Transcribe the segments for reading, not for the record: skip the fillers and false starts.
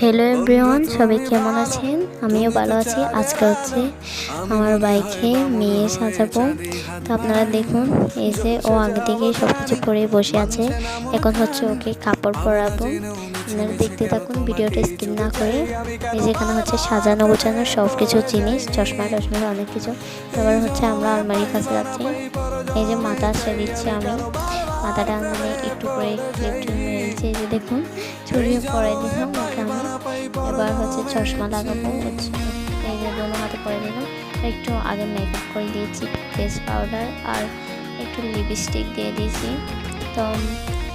Hello everyone, সবাই কেমন আছেন? আমিও ভালো আছি। আজকে হচ্ছে আমার বাইকে মেয়ে সাজাবো। তো আপনারা দেখুন, এই যে ও আগে থেকেই সব কিছু করে বসে আছে। এখন হচ্ছে ওকে কাপড় পরাবো। আপনারা দেখতে থাকুন, ভিডিওটা স্কিপ না করে। এই যেখানে হচ্ছে সাজানো গোছানো সব কিছু জিনিস, চশমা টশমা অনেক কিছু। এবার হচ্ছে আমরা আলমারির কাছে যাচ্ছি। এই যে মাথা দিচ্ছি আমি, মাথাটা মানে একটু করে ক্লিপ মেরে দিচ্ছি। এই যে দেখুন, চুড়িও পরে দিলাম ওকে আমি। এবার হচ্ছে চশমা লাগাবো, এই যে দোনো হাতে পরে দিলাম। একটু আগে মেকআপ করে দিয়েছি, ফেস পাউডার আর একটু লিপস্টিক দিয়ে দিয়েছি। তো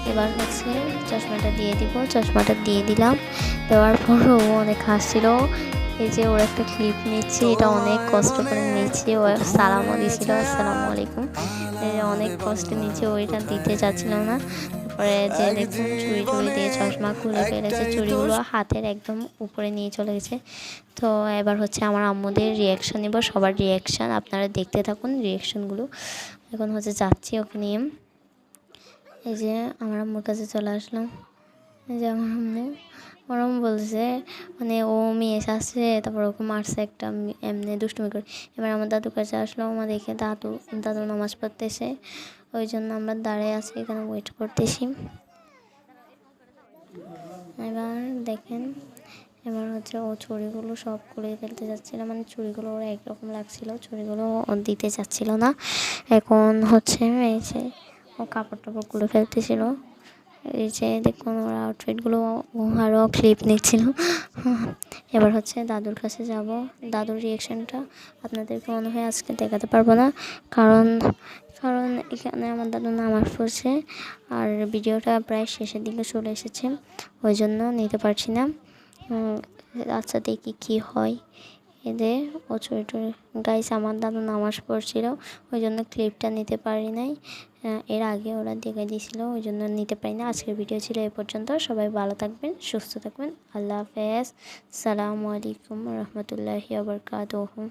এবার হচ্ছে চশমাটা দিয়ে দিব, চশমাটা দিয়ে দিলাম। দেওয়ার পরও অনেক হাসছিল। এই যে ওর একটা ক্লিপ নিচ্ছি, এটা অনেক কষ্ট করে নিচ্ছি। ও সালামও দিয়েছিল, আসসালামু আলাইকুম। অনেক কষ্ট নিচ্ছে, ওইটা দিতে চাচ্ছিল না। তারপরে যে দেখুন, চুড়ি দিয়ে চশমা খুলে ফেলেছে, চুড়িগুলো হাতের একদম উপরে নিয়ে চলে গেছে। তো এবার হচ্ছে আমার আম্মুদের রিয়াকশান নিব, সবার রিয়াকশান আপনারা দেখতে থাকুন রিয়াকশানগুলো। এখন হচ্ছে যাচ্ছি ওকে নিয়ে। এই যে আমার আম্মুর কাছে চলে আসলাম। এই যে আমার আম্মু বলছে, মানে ও মেয়ে আসছে, তারপর ওকে মারছে একটা, এমনি দুষ্টুমি করে। এবার আমার দাদুর কাছে আসলো, আমার দেখে দাদু নামাজ পড়তেছে। ওই জন্য আমরা দাঁড়িয়ে আছি এখানে, ওয়েট করতেছি। এবার দেখেন, এবার হচ্ছে ও চুড়িগুলো সব খুলে ফেলতে যাচ্ছিল, মানে চুড়িগুলো ওর একরকম লাগছিল, চুড়িগুলো ও দিতে চাচ্ছিল না। এখন হচ্ছে এই যে ও কাপড় টাপড় খুলে ফেলতেছিল। এই যে দেখুন, ওর আউটফিটগুলো আরও ক্লিপ নিচ্ছিল। এবার হচ্ছে দাদুর কাছে যাব। দাদুর রিয়াকশানটা আপনাদেরকে মনে হয় আজকে দেখাতে পারবো না, কারণ কারণ এখানে আমার দাদু নামাজ পড়ছে আর ভিডিওটা প্রায় শেষের দিকে চলে এসেছে, ওই জন্য নিতে পারছি না। আচ্ছা, দেখি কী হয়। এদের ও ছোটো গাইস, আমার দাদু নামাজ পড়ছিল, ওই জন্য ক্লিপটা নিতে পারি নাই। এর আগে ওরা দেখে দিয়েছিল, ওই জন্য নিতে পারি না। আজকের ভিডিও ছিল এই পর্যন্ত। সবাই ভালো থাকবেন, সুস্থ থাকবেন। আল্লাহ হাফেজ। সালামু আলাইকুম রহমতুল্লাহি ওয়া বারাকাতুহু।